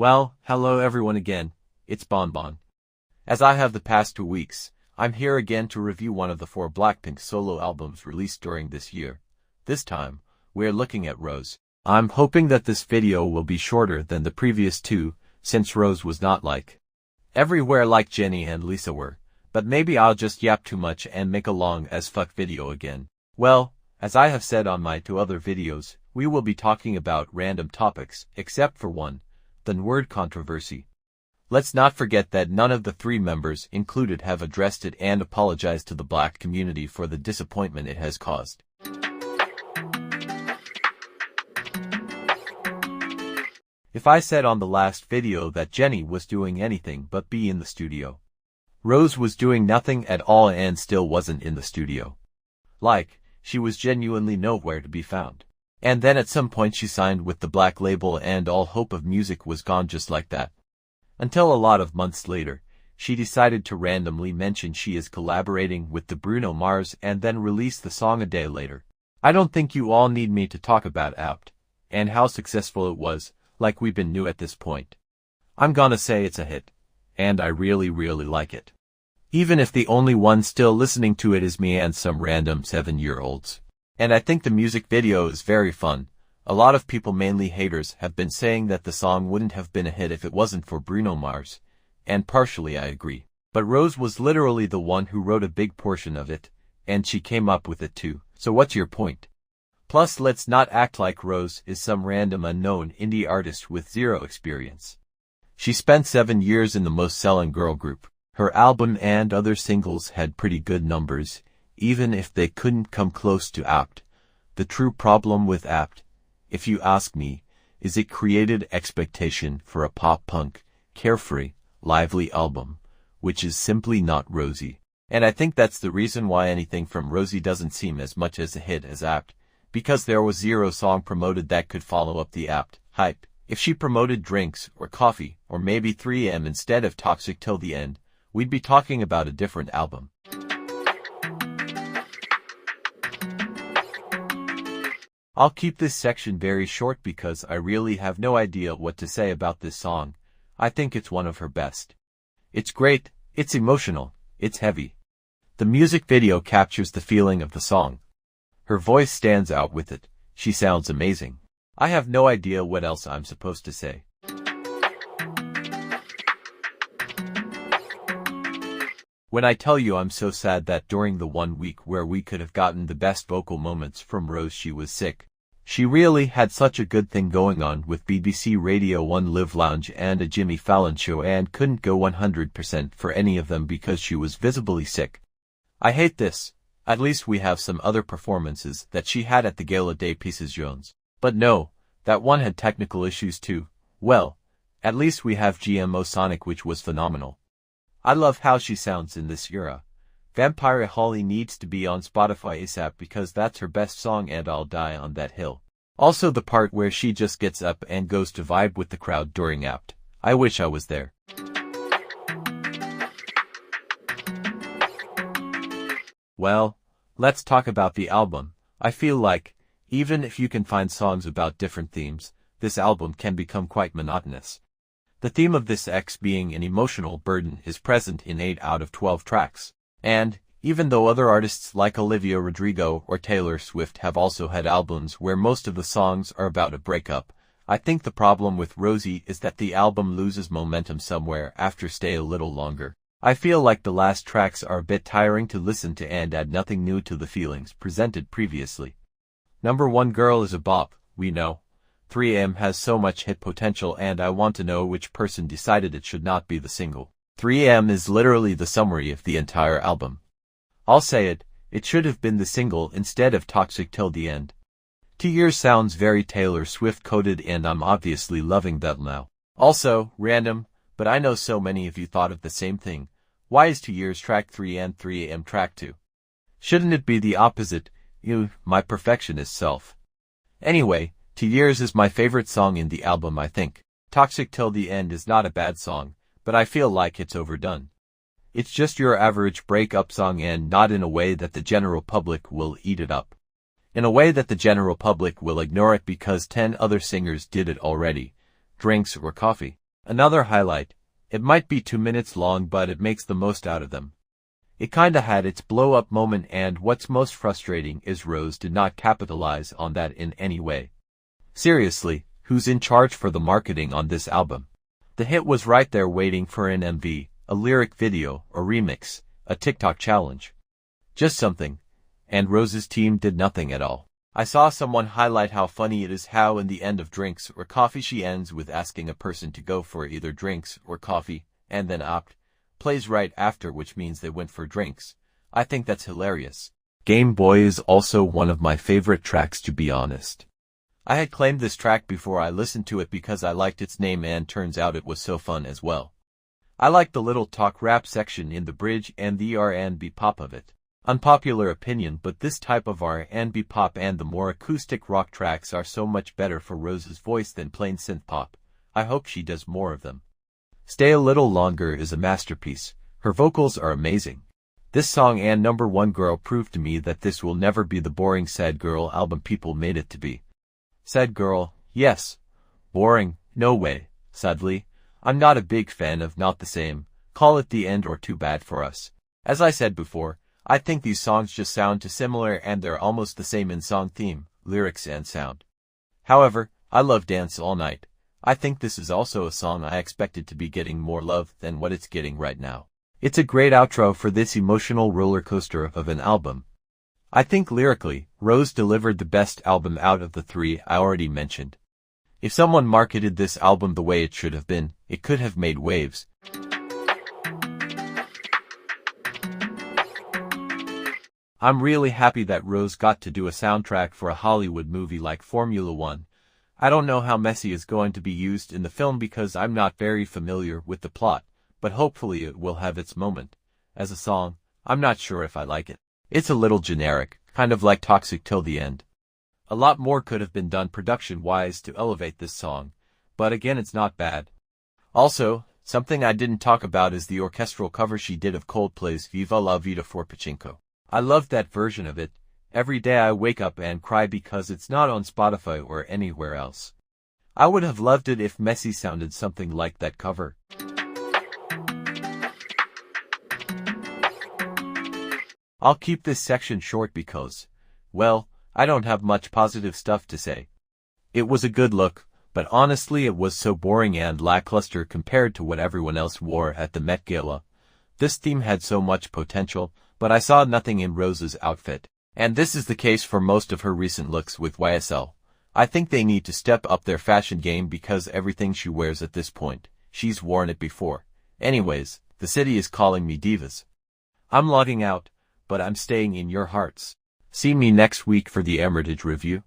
Well, hello everyone again, it's Bonbon. As I have the past 2 weeks, I'm here again to review one of the 4 Blackpink solo albums released during this year. This time, we're looking at Rose. I'm hoping that this video will be shorter than the previous 2, since Rose was not everywhere like Jennie and Lisa were, but maybe I'll just yap too much and make a long as fuck video again. Well, as I have said on my 2 other videos, we will be talking about random topics, except for one, the word controversy. Let's not forget that none of the 3 members included have addressed it and apologized to the black community for the disappointment it has caused. If I said on the last video that Jennie was doing anything but be in the studio, Rose was doing nothing at all and still wasn't in the studio. She was genuinely nowhere to be found. And then at some point she signed with the black label and all hope of music was gone just like that. Until a lot of months later, she decided to randomly mention she is collaborating with the Bruno Mars and then release the song a day later. I don't think you all need me to talk about Apt, and how successful it was, like we've been new at this point. I'm gonna say it's a hit, and I really like it. Even if the only one still listening to it is me and some random 7-year-olds. And I think the music video is very fun. A lot of people, mainly haters, have been saying that the song wouldn't have been a hit if it wasn't for Bruno Mars. And partially I agree. But Rose was literally the one who wrote a big portion of it, and she came up with it too. So what's your point? Plus, let's not act like Rose is some random unknown indie artist with 0 experience. She spent 7 years in the most selling girl group. Her album and other singles had pretty good numbers, even if they couldn't come close to Apt. The true problem with Apt, if you ask me, is it created expectation for a pop-punk, carefree, lively album, which is simply not Rosie. And I think that's the reason why anything from Rosie doesn't seem as much as a hit as Apt, because there was 0 song promoted that could follow up the Apt hype. If she promoted Drinks, or Coffee, or maybe 3am instead of Toxic Till the End, we'd be talking about a different album. I'll keep this section very short because I really have no idea what to say about this song. I think it's one of her best. It's great, it's emotional, it's heavy. The music video captures the feeling of the song. Her voice stands out with it. She sounds amazing. I have no idea what else I'm supposed to say. When I tell you I'm so sad that during the 1 week where we could have gotten the best vocal moments from Rose she was sick. She really had such a good thing going on with BBC Radio 1 Live Lounge and a Jimmy Fallon show and couldn't go 100% for any of them because she was visibly sick. I hate this. At least we have some other performances that she had at the gala des Pièces Jaunes. But no, that one had technical issues too. Well, at least we have GMO Sonic, which was phenomenal. I love how she sounds in this era. Vampire Holly needs to be on Spotify ASAP because that's her best song and I'll die on that hill. Also the part where she just gets up and goes to vibe with the crowd during Apt. I wish I was there. Well, let's talk about the album. I feel like, even if you can find songs about different themes, this album can become quite monotonous. The theme of this X being an emotional burden is present in 8 out of 12 tracks. And, even though other artists like Olivia Rodrigo or Taylor Swift have also had albums where most of the songs are about a breakup, I think the problem with Rosie is that the album loses momentum somewhere after Stay a Little Longer. I feel like the last tracks are a bit tiring to listen to and add nothing new to the feelings presented previously. Number 1 Girl is a bop, we know. 3am has so much hit potential and I want to know which person decided it should not be the single. 3am is literally the summary of the entire album. I'll say it, it should have been the single instead of Toxic Till the End. 2 Years sounds very Taylor Swift coded and I'm obviously loving that now. Also, random, but I know so many of you thought of the same thing. Why is 2 Years track 3 and 3am track 2? Shouldn't it be the opposite? My perfectionist self. Anyway, 2 Years is my favorite song in the album I think. Toxic Till the End is not a bad song, but I feel like it's overdone. It's just your average breakup song and not in a way that the general public will eat it up. In a way that the general public will ignore it because 10 other singers did it already. Drinks or Coffee. Another highlight. It might be 2 minutes long, but it makes the most out of them. It kinda had its blow-up moment, and what's most frustrating is Rose did not capitalize on that in any way. Seriously, who's in charge for the marketing on this album? The hit was right there waiting for an MV, a lyric video, a remix, a TikTok challenge. Just something. And Rose's team did nothing at all. I saw someone highlight how funny it is how in the end of Drinks or Coffee she ends with asking a person to go for either drinks or coffee, and then plays right after, which means they went for drinks. I think that's hilarious. Game Boy is also one of my favorite tracks, to be honest. I had claimed this track before I listened to it because I liked its name, and turns out it was so fun as well. I like the little talk rap section in the bridge and the R&B pop of it. Unpopular opinion, but this type of R&B pop and the more acoustic rock tracks are so much better for Rose's voice than plain synth pop. I hope she does more of them. Stay a Little Longer is a masterpiece. Her vocals are amazing. This song and Number One Girl proved to me that this will never be the boring Sad Girl album people made it to be. Sad Girl, yes. Boring, no way. Sadly, I'm not a big fan of Not the Same, Call It the End, or Too Bad for Us. As I said before, I think these songs just sound too similar, and they're almost the same in song theme, lyrics, and sound. However, I love Dance All Night. I think this is also a song I expected to be getting more love than what it's getting right now. It's a great outro for this emotional roller coaster of an album. I think lyrically, Rose delivered the best album out of the three I already mentioned. If someone marketed this album the way it should have been, it could have made waves. I'm really happy that Rose got to do a soundtrack for a Hollywood movie like Formula One. I don't know how Messi is going to be used in the film because I'm not very familiar with the plot, but hopefully it will have its moment. As a song, I'm not sure if I like it. It's a little generic, kind of like Toxic till the end. A lot more could have been done production-wise to elevate this song, but again, it's not bad. Also, something I didn't talk about is the orchestral cover she did of Coldplay's Viva la Vida for Pachinko. I loved that version of it. Every day I wake up and cry because it's not on Spotify or anywhere else. I would have loved it if Messi sounded something like that cover. I'll keep this section short because, well, I don't have much positive stuff to say. It was a good look, but honestly it was so boring and lackluster compared to what everyone else wore at the Met Gala. This theme had so much potential, but I saw nothing in Rose's outfit. And this is the case for most of her recent looks with YSL. I think they need to step up their fashion game because everything she wears at this point, she's worn it before. Anyways, the city is calling me divas. I'm logging out, but I'm staying in your hearts. See me next week for the Hermitage review.